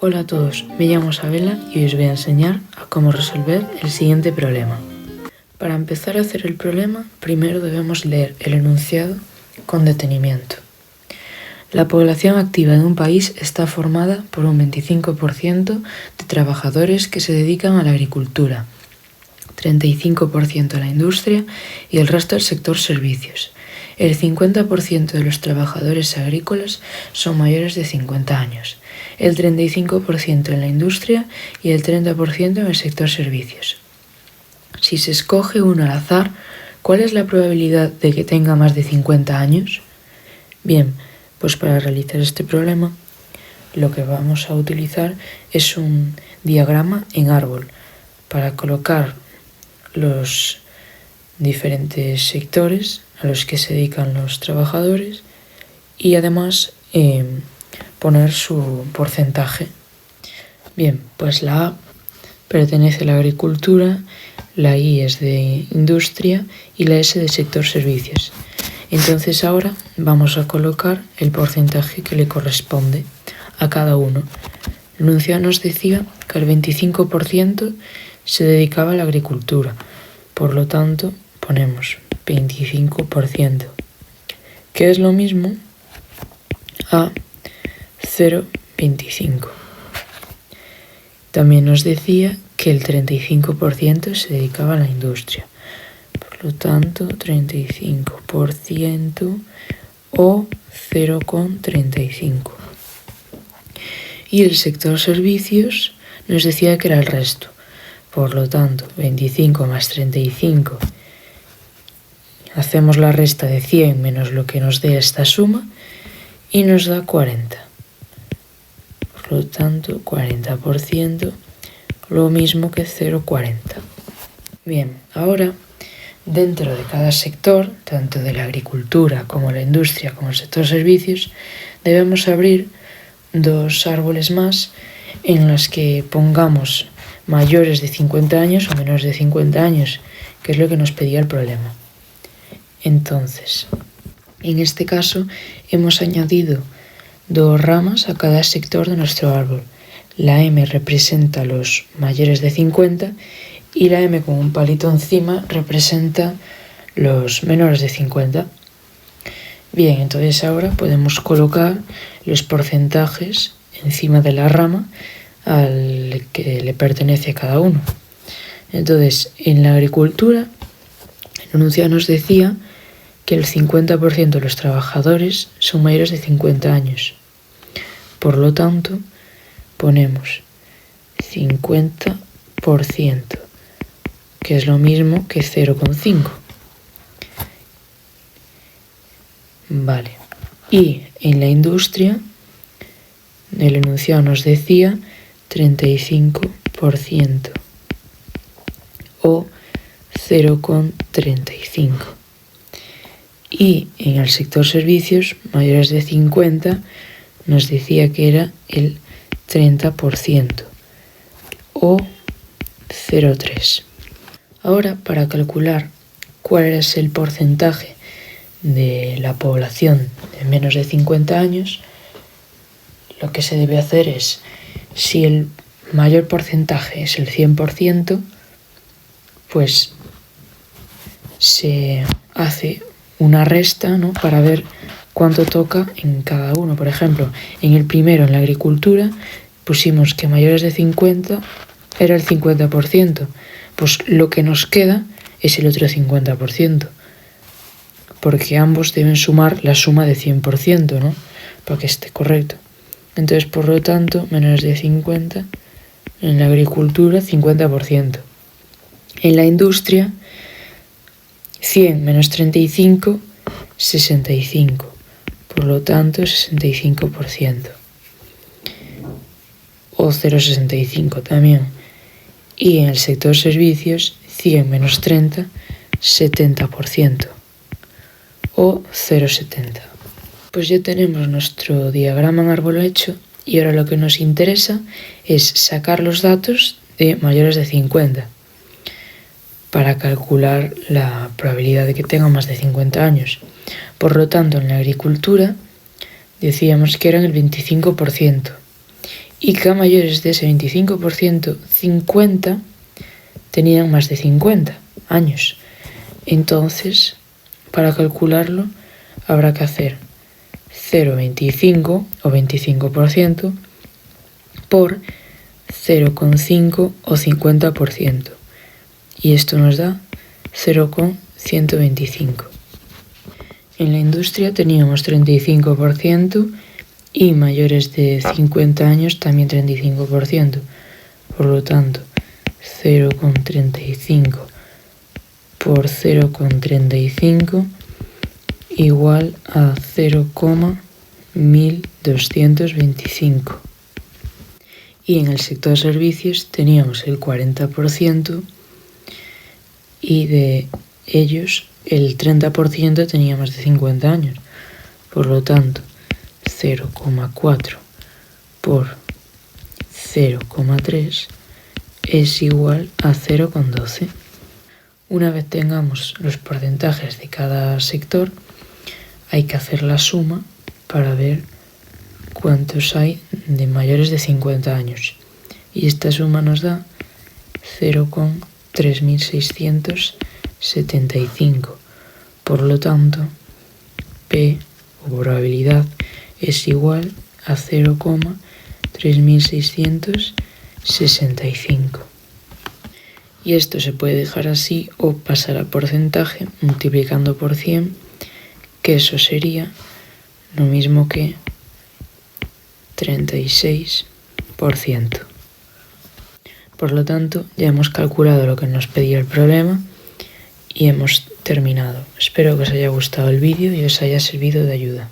Hola a todos, me llamo Isabela y hoy os voy a enseñar a cómo resolver el siguiente problema. Para empezar a hacer el problema, primero debemos leer el enunciado con detenimiento. La población activa de un país está formada por un 25% de trabajadores que se dedican a la agricultura, 35% a la industria y el resto al sector servicios. El 50% de los trabajadores agrícolas son mayores de 50 años, el 35% en la industria y el 30% en el sector servicios. Si se escoge uno al azar, ¿cuál es la probabilidad de que tenga más de 50 años? Bien, pues para realizar este problema, lo que vamos a utilizar es un diagrama en árbol para colocar los diferentes sectores a los que se dedican los trabajadores y además poner su porcentaje. Bien, pues la A pertenece a la agricultura, la I es de industria y la S de sector servicios. Entonces ahora vamos a colocar el porcentaje que le corresponde a cada uno. El enunciado nos decía que el 25% se dedicaba a la agricultura, por lo tanto ponemos 25%, que es lo mismo a 0,25. También nos decía que el 35% se dedicaba a la industria, por lo tanto 35% o 0,35. Y el sector servicios nos decía que era el resto, por lo tanto 25 más 35. Hacemos la resta de 100 menos lo que nos dé esta suma y nos da 40. Por lo tanto, 40%, lo mismo que 0,40. Bien, ahora, dentro de cada sector, tanto de la agricultura como la industria como el sector servicios, debemos abrir dos árboles más en los que pongamos mayores de 50 años o menores de 50 años, que es lo que nos pedía el problema. Entonces, en este caso hemos añadido dos ramas a cada sector de nuestro árbol. La M representa los mayores de 50 y la M con un palito encima representa los menores de 50. Bien, entonces ahora podemos colocar los porcentajes encima de la rama al que le pertenece a cada uno. Entonces, en la agricultura, el enunciado nos decía que el 50% de los trabajadores son mayores de 50 años. Por lo tanto, ponemos 50%, que es lo mismo que 0,5. Vale. Y en la industria, el enunciado nos decía 35% o 0,35. Y en el sector servicios, mayores de 50, nos decía que era el 30% o 0,3. Ahora, para calcular cuál es el porcentaje de la población de menos de 50 años, lo que se debe hacer es, si el mayor porcentaje es el 100%, pues se hace una resta, ¿no?, para ver cuánto toca en cada uno. Por ejemplo, en el primero, en la agricultura, pusimos que mayores de 50 era el 50%. Pues lo que nos queda es el otro 50%, porque ambos deben sumar la suma de 100%, ¿no?, para que esté correcto. Entonces, por lo tanto, menores de 50, en la agricultura, 50%. En la industria, 100 menos 35, 65. Por lo tanto, 65%. O 0,65 también. Y en el sector servicios, 100 menos 30, 70%. O 0,70. Pues ya tenemos nuestro diagrama en árbol hecho y ahora lo que nos interesa es sacar los datos de mayores de 50 para calcular la probabilidad de que tengan más de 50 años. Por lo tanto, en la agricultura decíamos que eran el 25% y que a mayores de ese 25%, 50 tenían más de 50 años. Entonces, para calcularlo, habrá que hacer 0,25 o 25% por 0,5 o 50%. Y esto nos da 0,125. En la industria teníamos 35% y mayores de 50 años también 35%. Por lo tanto, 0,35 por 0,35 igual a 0,1225. Y en el sector servicios teníamos el 40% y de ellos el 30% tenía más de 50 años. Por lo tanto, 0,4 por 0,3 es igual a 0,12. Una vez tengamos los porcentajes de cada sector, hay que hacer la suma para ver cuántos hay de mayores de 50 años. Y esta suma nos da 0,3675. Por lo tanto, P, o probabilidad, es igual a 0,3665. Y esto se puede dejar así o pasar a porcentaje multiplicando por 100, que eso sería lo mismo que 36%. Por lo tanto, ya hemos calculado lo que nos pedía el problema y hemos terminado. Espero que os haya gustado el vídeo y os haya servido de ayuda.